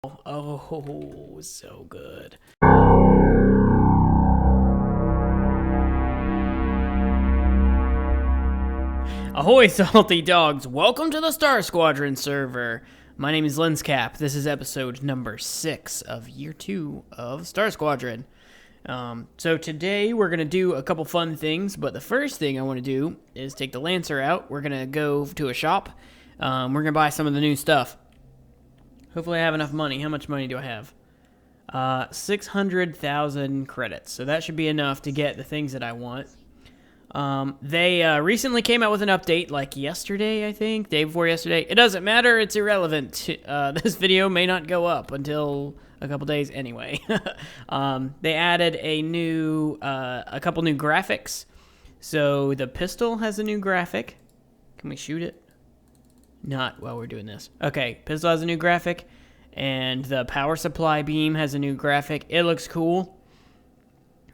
Oh, so good. Ahoy, salty dogs! Welcome to the Star Squadron server. My name is Lenscap. This is episode number 6 of year 2 of Star Squadron. So today we're going to do a couple fun things, but the first thing I want to do is take the Lancer out. We're going to go to a shop. We're going to buy some of the new stuff. Hopefully I have enough money. How much money do I have? 600,000 credits. So that should be enough to get the things that I want. They recently came out with an update, like yesterday, I think, day before yesterday. It doesn't matter, it's irrelevant. This video may not go up until a couple days anyway. They added a couple new graphics. So the pistol has a new graphic. Can we shoot it? Not while we're doing this. Okay, pistol has a new graphic, and the power supply beam has a new graphic. It looks cool.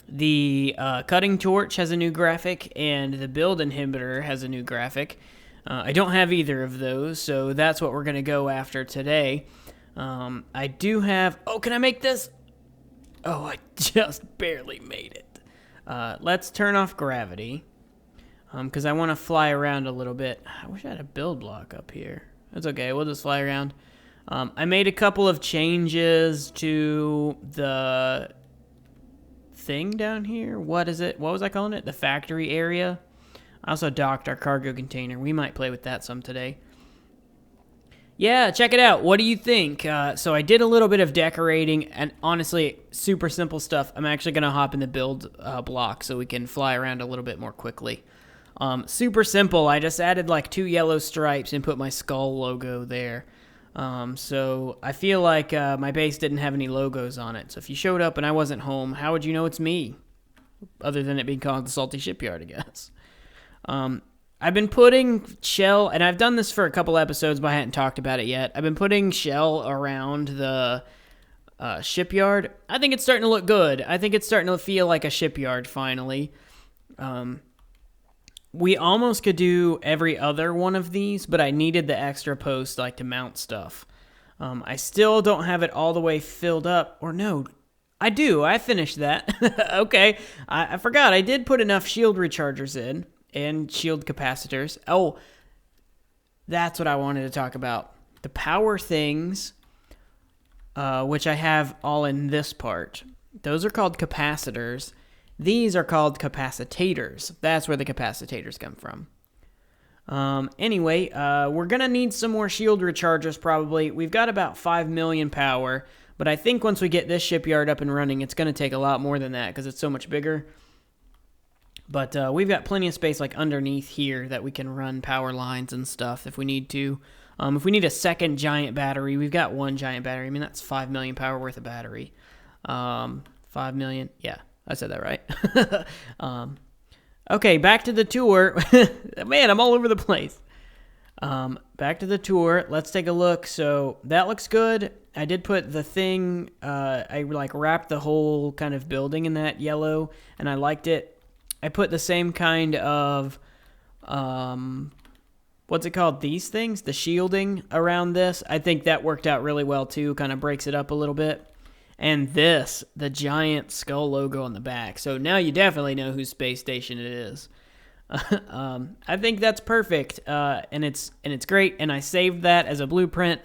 The cutting torch has a new graphic, and the build inhibitor has a new graphic. I don't have either of those, so that's what we're going to go after today. I do have... Oh, can I make this? Oh, I just barely made it. Let's turn off gravity, because I want to fly around a little bit. I wish I had a build block up here. That's okay, we'll just fly around. I made a couple of changes to the... thing down here. What is it? What was I calling it? The factory area. I also docked our cargo container. We might play with that some today. Yeah, check it out. What do you think? So I did a little bit of decorating, and honestly, super simple stuff. I'm actually going to hop in the build block so we can fly around a little bit more quickly. Super simple. I just added like 2 yellow stripes and put my skull logo there. So I feel like my base didn't have any logos on it. So if you showed up and I wasn't home, how would you know it's me? Other than it being called the Salty Shipyard, I guess. I've been putting shell, and I've done this for a couple episodes, but I hadn't talked about it yet. I've been putting shell around the shipyard. I think it's starting to look good. I think it's starting to feel like a shipyard finally. We almost could do every other one of these, but I needed the extra post like to mount stuff. I still don't have it all the way filled up. Or no, I do. I finished that. Okay. I forgot. I did put enough shield rechargers in and shield capacitors. Oh, that's what I wanted to talk about. The power things, which I have all in this part. Those are called capacitors. These are called capacitators. That's where the capacitators come from. Anyway, we're going to need some more shield rechargers probably. We've got about 5 million power, but I think once we get this shipyard up and running, it's going to take a lot more than that because it's so much bigger. But we've got plenty of space like underneath here that we can run power lines and stuff if we need to. If we need a second giant battery, we've got one giant battery. I mean, that's 5 million power worth of battery. 5 million, yeah. I said that right. Okay, back to the tour. Man, I'm all over the place. Back to the tour. Let's take a look. So that looks good. I did put the thing, I like wrapped the whole kind of building in that yellow, and I liked it. I put the same kind of, what's it called? These things? The shielding around this. I think that worked out really well too. Kind of breaks it up a little bit. And this, the giant skull logo on the back. So now you definitely know whose space station it is. I think that's perfect, and it's great. And I saved that as a blueprint,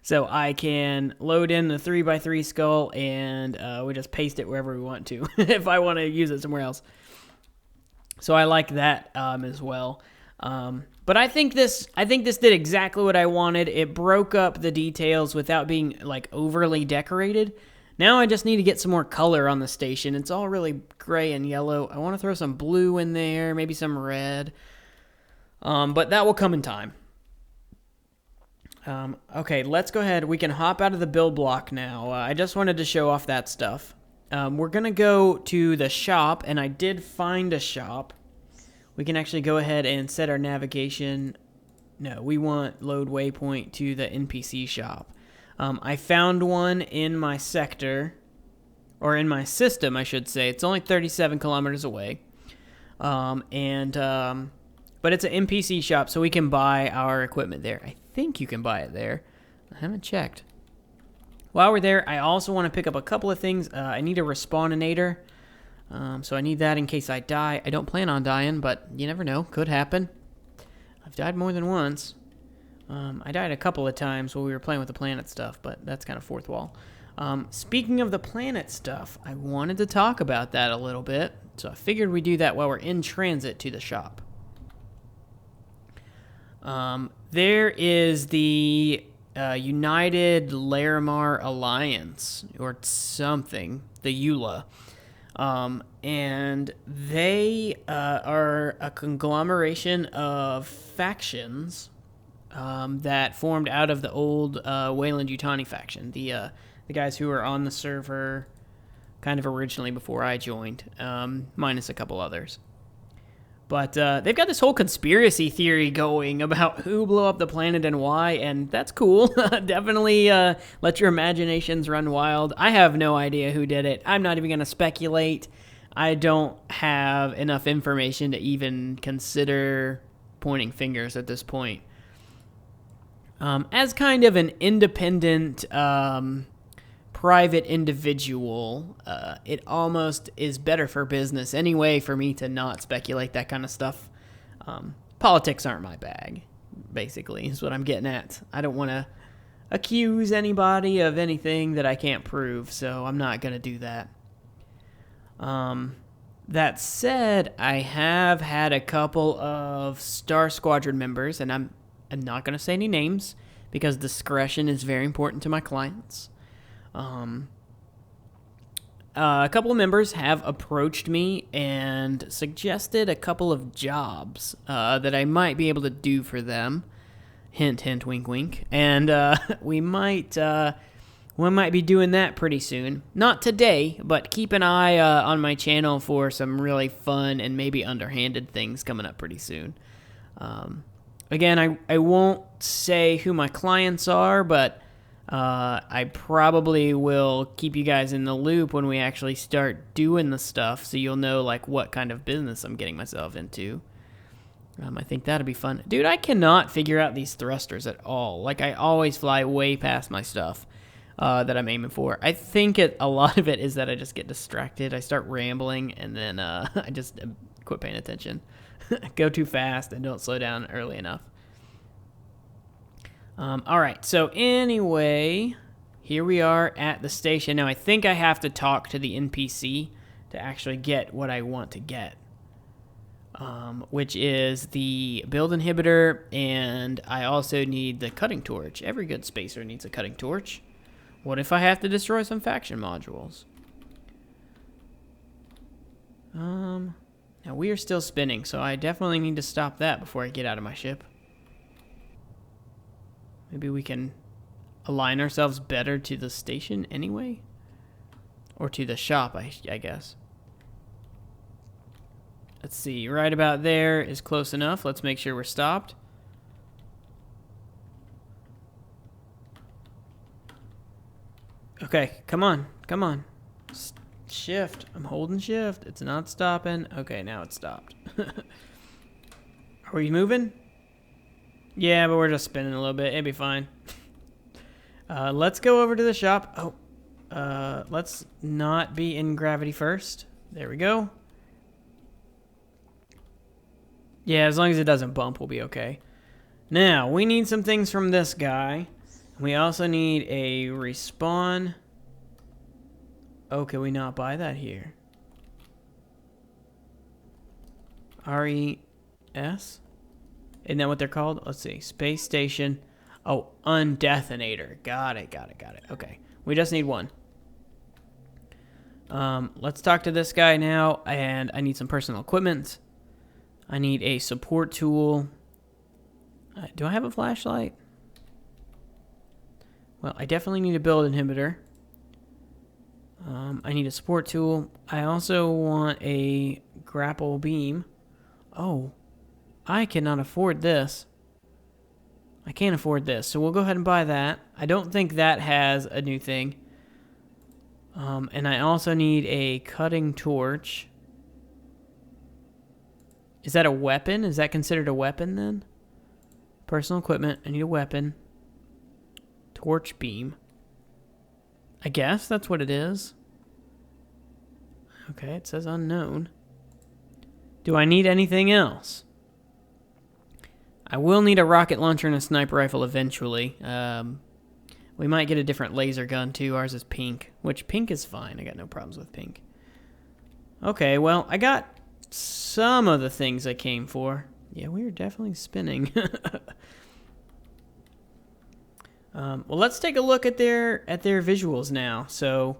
so I can load in the 3x3 skull, and we just paste it wherever we want to, if I want to use it somewhere else. So I like that as well. But I think this did exactly what I wanted. It broke up the details without being like overly decorated. Now I just need to get some more color on the station. It's all really gray and yellow. I want to throw some blue in there, maybe some red. But that will come in time. Okay, let's go ahead. We can hop out of the build block now. I just wanted to show off that stuff. We're going to go to the shop, and I did find a shop. We can actually go ahead and set our navigation. No, we want load waypoint to the NPC shop. I found one in my sector, or in my system, I should say. It's only 37 kilometers away. But it's an NPC shop, so we can buy our equipment there. I think you can buy it there. I haven't checked. While we're there, I also want to pick up a couple of things. I need a respawninator. So I need that in case I die. I don't plan on dying, but you never know. Could happen. I've died more than once. I died a couple of times while we were playing with the planet stuff, but that's kind of fourth wall. Speaking of the planet stuff, I wanted to talk about that a little bit. So I figured we'd do that while we're in transit to the shop. There is the United Larimar Alliance, or something, the EULA. And they are a conglomeration of factions that formed out of the old Weyland-Yutani faction. The guys who were on the server kind of originally before I joined, minus a couple others. But they've got this whole conspiracy theory going about who blew up the planet and why, and that's cool. Definitely let your imaginations run wild. I have no idea who did it. I'm not even going to speculate. I don't have enough information to even consider pointing fingers at this point. As kind of an independent, private individual, it almost is better for business anyway for me to not speculate that kind of stuff. Politics aren't my bag, basically, is what I'm getting at. I don't want to accuse anybody of anything that I can't prove, so I'm not going to do that. That said, I have had a couple of Star Squadron members, and I'm not going to say any names because discretion is very important to my clients. A couple of members have approached me and suggested a couple of jobs that I might be able to do for them. Hint, hint, wink, wink. And we might be doing that pretty soon. Not today, but keep an eye on my channel for some really fun and maybe underhanded things coming up pretty soon. Again, I won't say who my clients are, but I probably will keep you guys in the loop when we actually start doing the stuff, so you'll know like what kind of business I'm getting myself into. I think that'll be fun. Dude, I cannot figure out these thrusters at all. Like, I always fly way past my stuff that I'm aiming for. I think a lot of it is that I just get distracted. I start rambling, and then I just quit paying attention. Go too fast and don't slow down early enough. All right, so anyway, here we are at the station. Now, I think I have to talk to the NPC to actually get what I want to get, which is the build inhibitor, and I also need the cutting torch. Every good spacer needs a cutting torch. What if I have to destroy some faction modules? Now, we are still spinning, so I definitely need to stop that before I get out of my ship. Maybe we can align ourselves better to the station anyway? Or to the shop, I guess. Let's see, right about there is close enough. Let's make sure we're stopped. Okay, come on, come on. Shift, I'm holding shift. It's not stopping. Okay, now it's stopped. Are we moving? Yeah, but we're just spinning a little bit. It'd be fine. Let's go over to the shop. Oh, let's not be in gravity first. There we go. Yeah, as long as it doesn't bump, we'll be okay. Now, we need some things from this guy. We also need a respawn. Oh, can we not buy that here? RES? Isn't that what they're called? Let's see. Space station. Oh, undetonator. Got it, got it, got it. Okay. We just need one. Let's talk to this guy now, and I need some personal equipment. I need a support tool. Do I have a flashlight? Well, I definitely need a build inhibitor. I need a support tool. I also want a grapple beam. Oh, I cannot afford this. I can't afford this, so we'll go ahead and buy that. I don't think that has a new thing. And I also need a cutting torch. Is that a weapon? Is that considered a weapon then? Personal equipment. I need a weapon. Torch beam. I guess that's what it is. Okay, it says unknown. Do I need anything else? I will need a rocket launcher and a sniper rifle eventually. We might get a different laser gun too. Ours is pink, which pink is fine. I got no problems with pink. Okay, well, I got some of the things I came for. Yeah, we are definitely spinning. Well, let's take a look at their visuals now. So,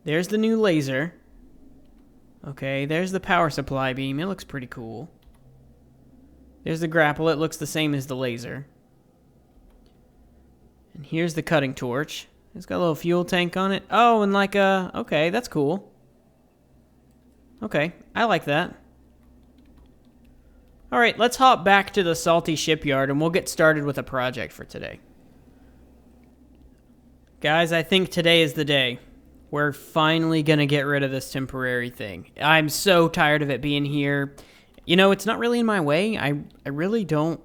there's the new laser. Okay, there's the power supply beam. It looks pretty cool. There's the grapple. It looks the same as the laser. And here's the cutting torch. It's got a little fuel tank on it. Oh, and like a... Okay, that's cool. Okay, I like that. Alright, let's hop back to the salty shipyard and we'll get started with a project for today. Guys, I think today is the day. We're finally going to get rid of this temporary thing. I'm so tired of it being here. You know, it's not really in my way. I really don't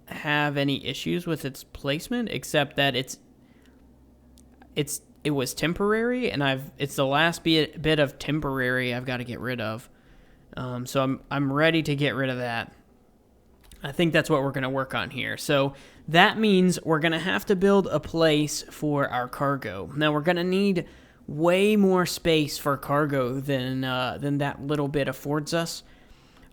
have any issues with its placement, except that it was temporary, and it's the last bit of temporary I've got to get rid of. So I'm ready to get rid of that. I think that's what we're going to work on here. So that means we're going to have to build a place for our cargo. Now we're going to need way more space for cargo than that little bit affords us.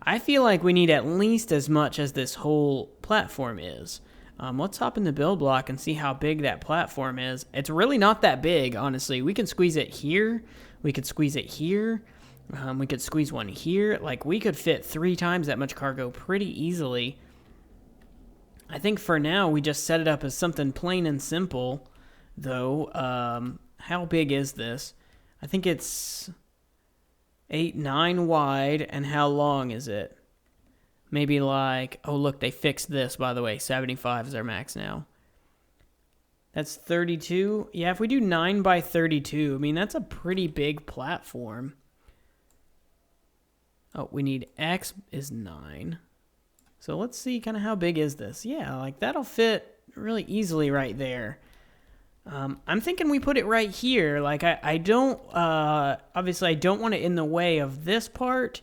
I feel like we need at least as much as this whole platform is. Let's hop in the build block and see how big that platform is. It's really not that big, honestly. We can squeeze it here. We could squeeze it here. We could squeeze one here. Like, we could fit 3 times that much cargo pretty easily. I think for now, we just set it up as something plain and simple, though. How big is this? I think it's 8-9 wide, and how long is it? Maybe like, oh look, they fixed this, by the way. 75 is our max now. That's 32. Yeah, if we do 9 by 32, I mean, that's a pretty big platform. Oh, we need X is 9. So let's see kind of how big is this. Yeah, like that'll fit really easily right there. I'm thinking we put it right here. Like I don't, obviously I don't want it in the way of this part,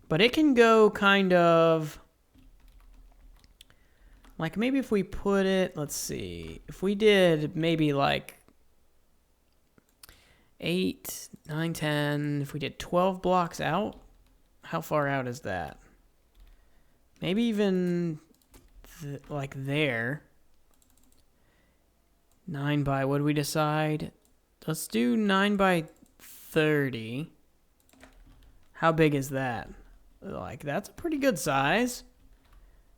but it can go kind of, like maybe if we put it, let's see, if we did maybe like 8, 9, 10, if we did 12 blocks out, how far out is that? Maybe even like there. 9 by, what do we decide? Let's do 9 by 30. How big is that? Like, that's a pretty good size.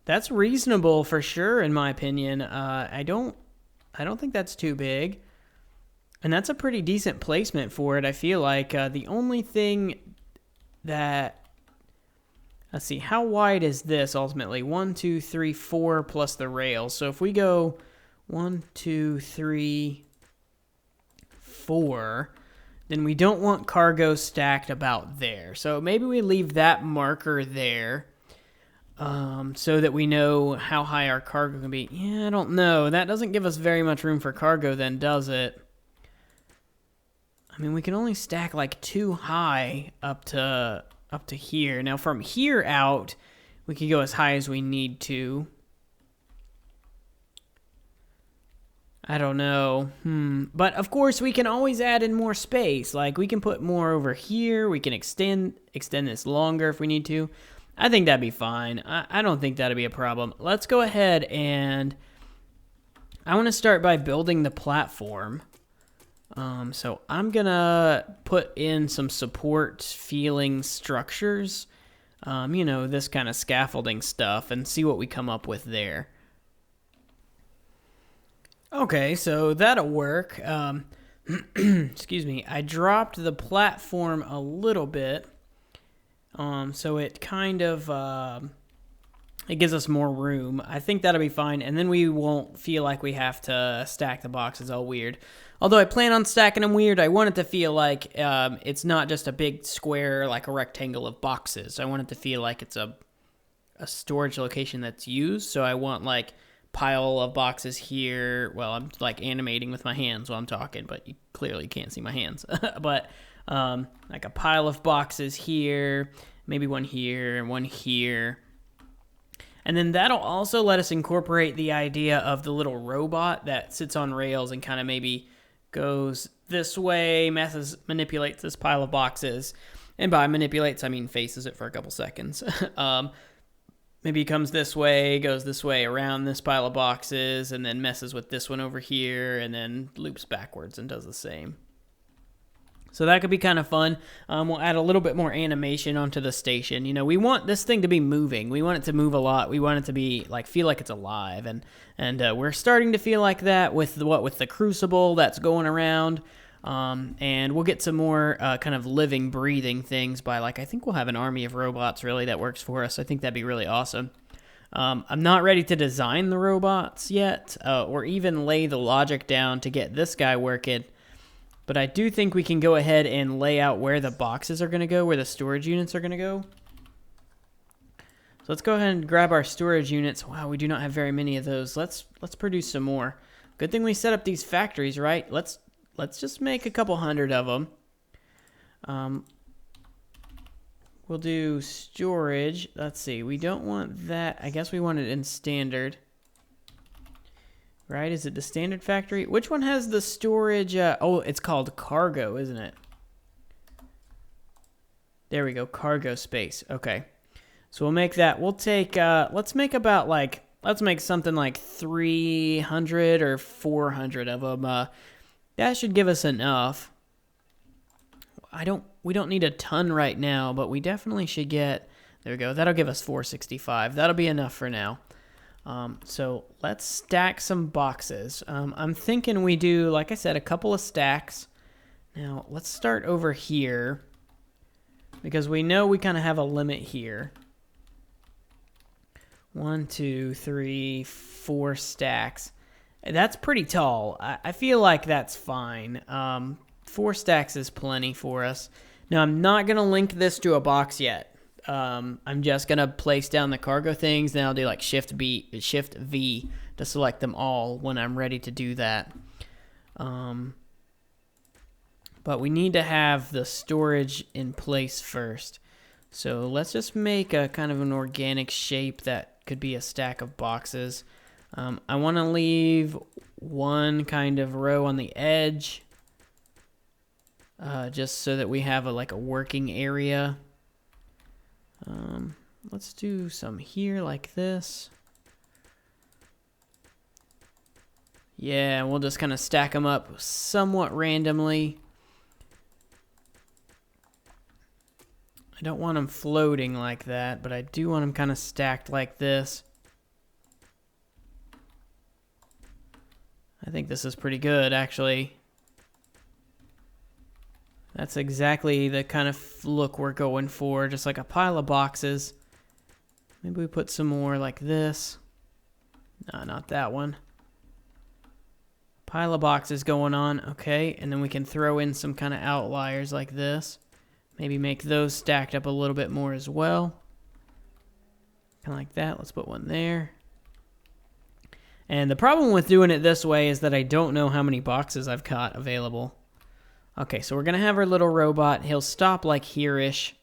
That's reasonable for sure, in my opinion. I don't think that's too big. And that's a pretty decent placement for it, I feel like. The only thing that... Let's see, how wide is this ultimately? 1, 2, 3, 4 plus the rail. So if we go 1, 2, 3, 4, then we don't want cargo stacked about there. So maybe we leave that marker there so that we know how high our cargo can be. Yeah, I don't know. That doesn't give us very much room for cargo then, does it? I mean, we can only stack like 2 high up to here. Now from here out, we can go as high as we need to. I don't know. But of course, we can always add in more space. Like we can put more over here. We can extend this longer if we need to. I think that'd be fine. I don't think that'd be a problem. Let's go ahead and I want to start by building the platform. So I'm gonna put in some support feeling structures, you know, this kind of scaffolding stuff, and see what we come up with there. Okay, so that'll work. Excuse me, I dropped the platform a little bit, so it kind of, it gives us more room. I think that'll be fine, and then we won't feel like we have to stack the boxes all weird. Although I plan on stacking them weird, I want it to feel like it's not just a big square, like a rectangle of boxes. I want it to feel like it's a storage location that's used, so I want like pile of boxes here. Well, I'm like animating with my hands while I'm talking, but you clearly can't see my hands. But like a pile of boxes here, maybe one here and one here. And then that'll also let us incorporate the idea of the little robot that sits on rails and kind of maybe goes this way, manipulates this pile of boxes. And by manipulates, I mean faces it for a couple seconds. Maybe he comes this way, goes this way around this pile of boxes, and then messes with this one over here, and then loops backwards and does the same. So that could be kind of fun. We'll add a little bit more animation onto the station. You know, we want this thing to be moving. We want it to move a lot. We want it to be like feel like it's alive, and we're starting to feel like that with the Crucible that's going around. And we'll get some more kind of living, breathing things by, like, I think we'll have an army of robots, really, that works for us. I think that'd be really awesome. I'm not ready to design the robots yet, or even lay the logic down to get this guy working. But I do think we can go ahead and lay out where the boxes are going to go, where the storage units are going to go. So let's go ahead and grab our storage units. Wow, we do not have very many of those. Let's produce some more. Good thing we set up these factories, right? Let's just make a couple hundred of them. We'll do storage. Let's see. We don't want that. I guess we want it in standard. Right? Is it the standard factory? Which one has the storage? Oh, it's called cargo, isn't it? There we go. Cargo space. Okay. So we'll make that. We'll take, let's make about like, let's make something like 300 or 400 of them. That should give us enough. We don't need a ton right now, but we definitely should get, there we go. That'll give us 465. That'll be enough for now. So let's stack some boxes. I'm thinking we do, like I said, a couple of stacks. Now let's start over here because we know we kind of have a limit here. 1, 2, 3, 4 stacks. That's pretty tall. I feel like that's fine. 4 stacks is plenty for us. Now, I'm not going to link this to a box yet. I'm just going to place down the cargo things. Then I'll do like Shift V to select them all when I'm ready to do that. But we need to have the storage in place first. So let's just make a kind of an organic shape that could be a stack of boxes. I want to leave one kind of row on the edge, just so that we have like a working area. Let's do some here like this. Yeah, we'll just kind of stack them up somewhat randomly. I don't want them floating like that, but I do want them kind of stacked like this. I think this is pretty good, actually. That's exactly the kind of look we're going for, just like a pile of boxes. Maybe we put some more like this. No, not that one. Pile of boxes going on, okay, and then we can throw in some kind of outliers like this. Maybe make those stacked up a little bit more as well. Kind of like that. Let's put one there. And the problem with doing it this way is that I don't know how many boxes I've got available. Okay, so we're going to have our little robot. He'll stop like here-ish.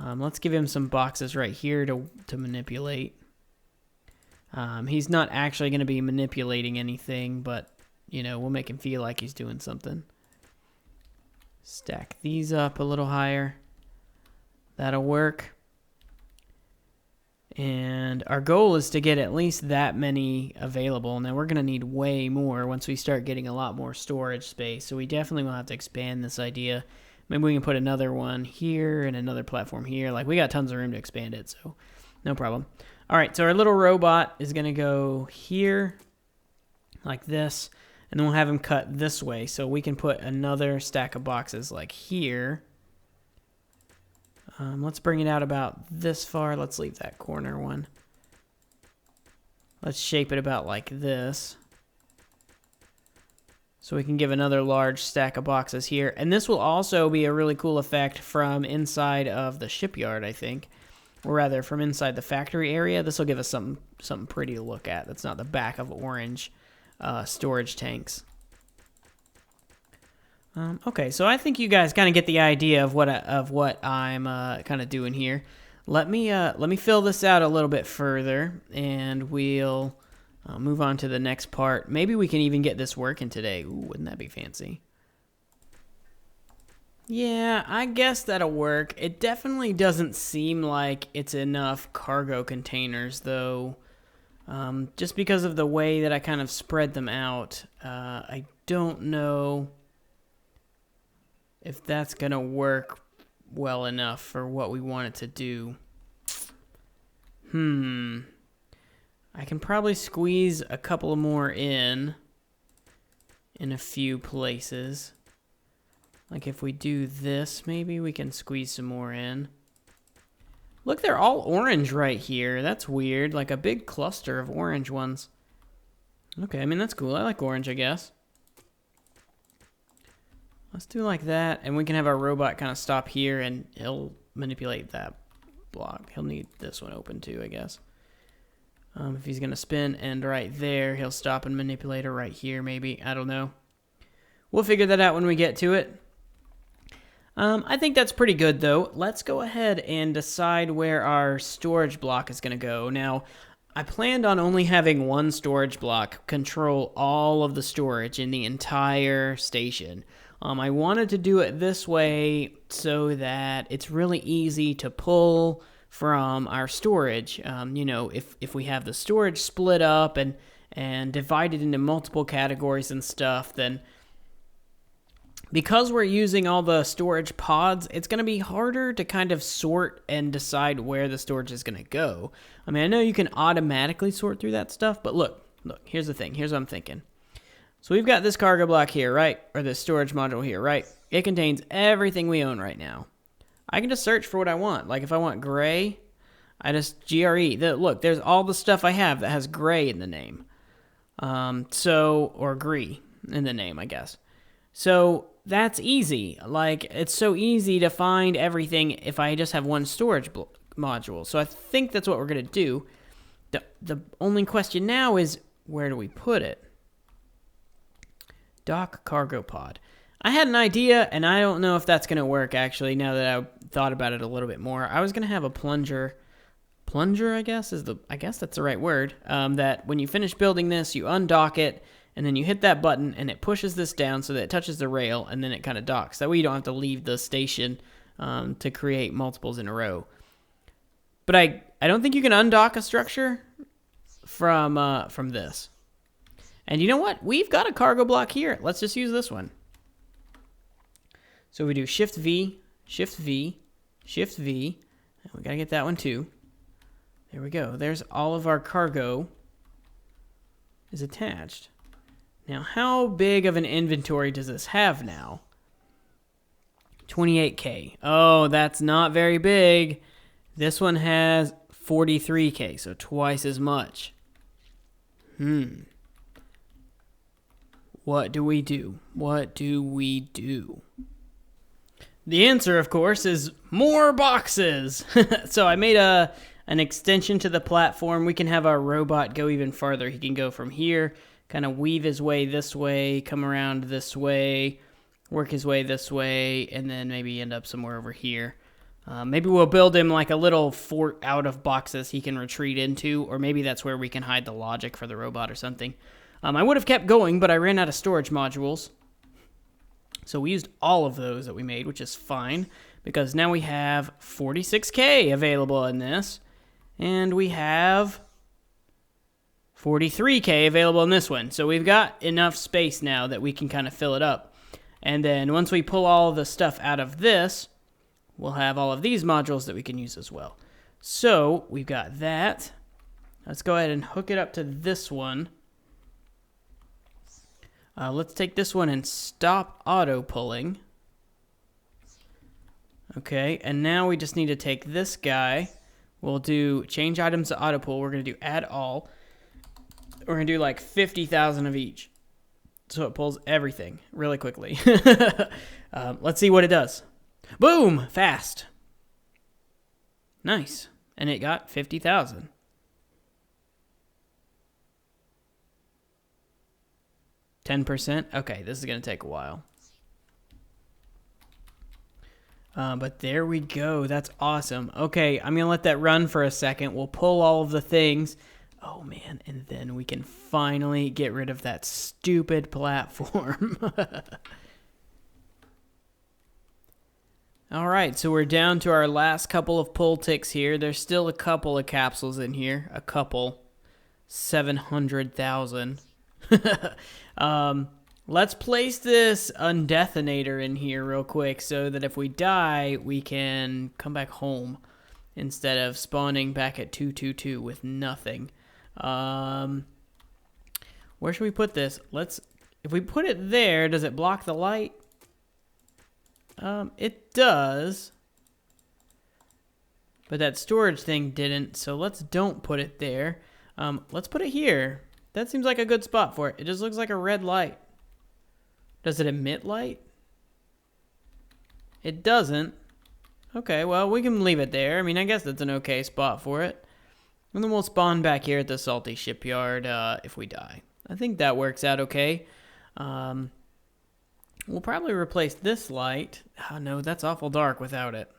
Let's give him some boxes right here to manipulate. He's not actually going to be manipulating anything, but, you know, we'll make him feel like he's doing something. Stack these up a little higher. That'll work. And our goal is to get at least that many available. Now we're going to need way more once we start getting a lot more storage space. So we definitely will have to expand this idea. Maybe we can put another one here and another platform here. Like, we got tons of room to expand it, so no problem. All right, so our little robot is going to go here like this. And then we'll have him cut this way. So we can put another stack of boxes like here. Let's bring it out about this far. Let's leave that corner one. Let's shape it about like this. So we can give another large stack of boxes here. And this will also be a really cool effect from inside of the shipyard, I think. or rather from inside the factory area. This will give us something pretty to look at. That's not the back of orange storage tanks. Okay, so I think you guys kind of get the idea of what I'm kind of doing here. Let me fill this out a little bit further, and we'll move on to the next part. Maybe we can even get this working today. Ooh, wouldn't that be fancy? Yeah, I guess that'll work. It definitely doesn't seem like it's enough cargo containers, though. Just because of the way that I kind of spread them out, I don't know if that's going to work well enough for what we want it to do. I can probably squeeze a couple more in a few places. Like if we do this, maybe we can squeeze some more in. Look, they're all orange right here. That's weird. Like a big cluster of orange ones. Okay, I mean, that's cool. I like orange, I guess. Let's do like that, and we can have our robot kind of stop here, and he'll manipulate that block. He'll need this one open too, I guess. If he's going to spin, and right there, he'll stop and manipulate her right here, maybe. I don't know. We'll figure that out when we get to it. I think that's pretty good, though. Let's go ahead and decide where our storage block is going to go. Now, I planned on only having one storage block control all of the storage in the entire station. I wanted to do it this way so that it's really easy to pull from our storage. You know, if we have the storage split up and divided into multiple categories and stuff, then because we're using all the storage pods, it's going to be harder to kind of sort and decide where the storage is going to go. I mean, I know you can automatically sort through that stuff, but look, here's the thing. Here's what I'm thinking. So we've got this cargo block here, right? Or this storage module here, right? It contains everything we own right now. I can just search for what I want. Like if I want gray, I just GRE. Look, there's all the stuff I have that has gray in the name. Or gray in the name, I guess. So that's easy. Like, it's so easy to find everything if I just have one storage module. So I think that's what we're going to do. The only question now is, where do we put it? Dock cargo pod. I had an idea, and I don't know if that's going to work, actually, now that I thought about it a little bit more. I was going to have a plunger. Plunger, I guess that's the right word. That when you finish building this, you undock it, and then you hit that button, and it pushes this down so that it touches the rail, and then it kind of docks. That way you don't have to leave the station to create multiples in a row. But I don't think you can undock a structure from this. And you know what? We've got a cargo block here. Let's just use this one. So we do Shift V, Shift V, Shift V. And we got to get that one too. There we go. There's all of our cargo is attached. Now, how big of an inventory does this have now? 28K. Oh, that's not very big. This one has 43K, so twice as much. What do we do? What do we do? The answer, of course, is more boxes. So I made an extension to the platform. We can have our robot go even farther. He can go from here, kind of weave his way this way, come around this way, work his way this way, and then maybe end up somewhere over here. Maybe we'll build him like a little fort out of boxes he can retreat into, or maybe that's where we can hide the logic for the robot or something. I would have kept going, but I ran out of storage modules. So we used all of those that we made, which is fine, because now we have 46K available in this, and we have 43K available in this one. So we've got enough space now that we can kind of fill it up. And then once we pull all the stuff out of this, we'll have all of these modules that we can use as well. So we've got that. Let's go ahead and hook it up to this one. Let's take this one and stop auto pulling. Okay, and now we just need to take this guy. We'll do change items to auto pull. We're going to do add all. We're going to do like 50,000 of each. So it pulls everything really quickly. Let's see what it does. Boom! Fast. Nice. And it got 50,000. %? Okay, this is going to take a while. But there we go. That's awesome. Okay, I'm going to let that run for a second. We'll pull all of the things. Oh, man. And then we can finally get rid of that stupid platform. All right, so we're down to our last couple of pull ticks here. There's still a couple of capsules in here. A couple. 700,000. Let's place this undetonator in here real quick so that if we die, we can come back home instead of spawning back at 222 with nothing. Where should we put this? If we put it there, does it block the light? It does. But that storage thing didn't, so don't put it there. Let's put it here. That seems like a good spot for it. It just looks like a red light. Does it emit light? It doesn't. Okay, well, we can leave it there. I mean, I guess that's an okay spot for it. And then we'll spawn back here at the salty shipyard if we die. I think that works out okay. We'll probably replace this light. Oh, no, that's awful dark without it.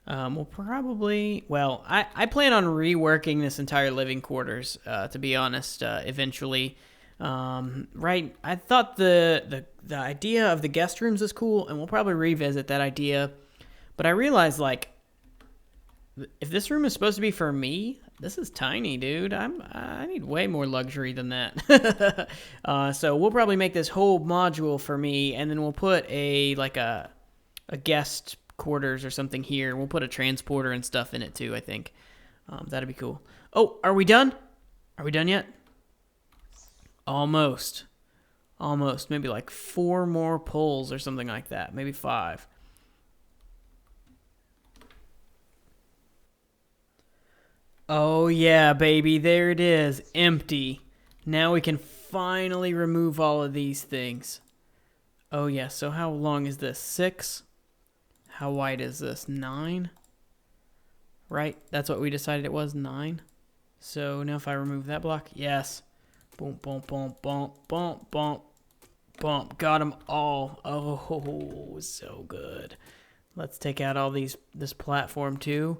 We'll probably... Well, I plan on reworking this entire living quarters, to be honest, eventually. Right, I thought the idea of the guest rooms is cool, and we'll probably revisit that idea. But I realized, like, if this room is supposed to be for me, this is tiny, dude. I need way more luxury than that. So we'll probably make this whole module for me, and then we'll put a guest quarters or something here. We'll put a transporter and stuff in it too, I think. That'd be cool. Oh, are we done? Are we done yet? Almost. Almost. Maybe like 4 more pulls or something like that. Maybe 5. Oh yeah, baby. There it is. Empty. Now we can finally remove all of these things. Oh yeah, so how long is this? 6? How wide is this? 9? Right? That's what we decided it was, 9. So now if I remove that block, yes. Boom, boom, boom, boom, boom, boom, boom. Got them all. Oh, so good. Let's take out all this platform too.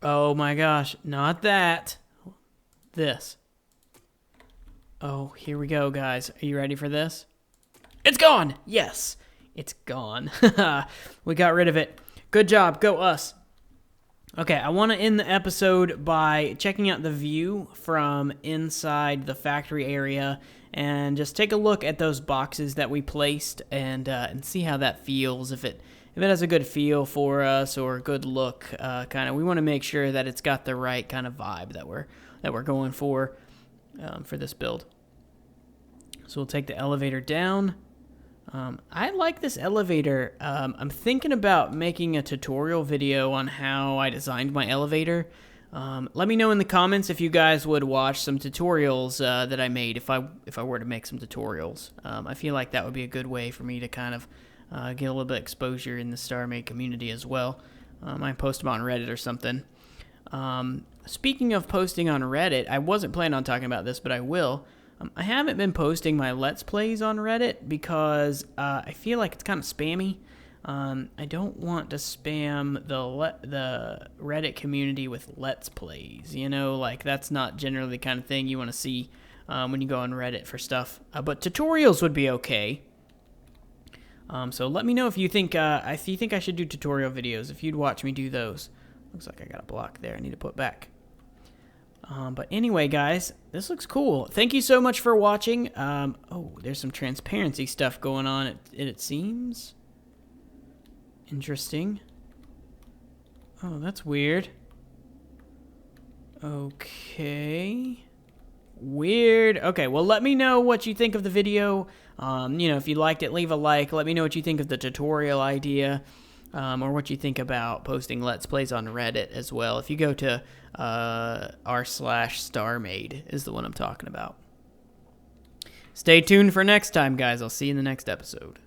Oh my gosh, not that. This. Oh, here we go, guys. Are you ready for this? It's gone! Yes, it's gone. We got rid of it. Good job, go us. Okay, I want to end the episode by checking out the view from inside the factory area and just take a look at those boxes that we placed and see how that feels. If it has a good feel for us or a good look, kind of, we want to make sure that it's got the right kind of vibe that we're going for this build. So we'll take the elevator down. I like this elevator. I'm thinking about making a tutorial video on how I designed my elevator. Let me know in the comments if you guys would watch some tutorials that I made if I were to make some tutorials. I feel like that would be a good way for me to kind of get a little bit of exposure in the StarMade community as well. I might post them on Reddit or something. Speaking of posting on Reddit, I wasn't planning on talking about this, but I will. I haven't been posting my Let's Plays on Reddit because I feel like it's kind of spammy. I don't want to spam the Reddit community with Let's Plays. You know, like that's not generally the kind of thing you want to see when you go on Reddit for stuff. But tutorials would be okay. So let me know if you think I should do tutorial videos, if you'd watch me do those. Looks like I got a block there I need to put back. But anyway, guys, this looks cool. Thank you so much for watching. Oh, there's some transparency stuff going on, it seems. Interesting. Oh, that's weird. Okay. Weird. Okay, well, let me know what you think of the video. You know, if you liked it, leave a like. Let me know what you think of the tutorial idea. Or what you think about posting Let's Plays on Reddit as well. If you go to r/StarMade is the one I'm talking about. Stay tuned for next time, guys. I'll see you in the next episode.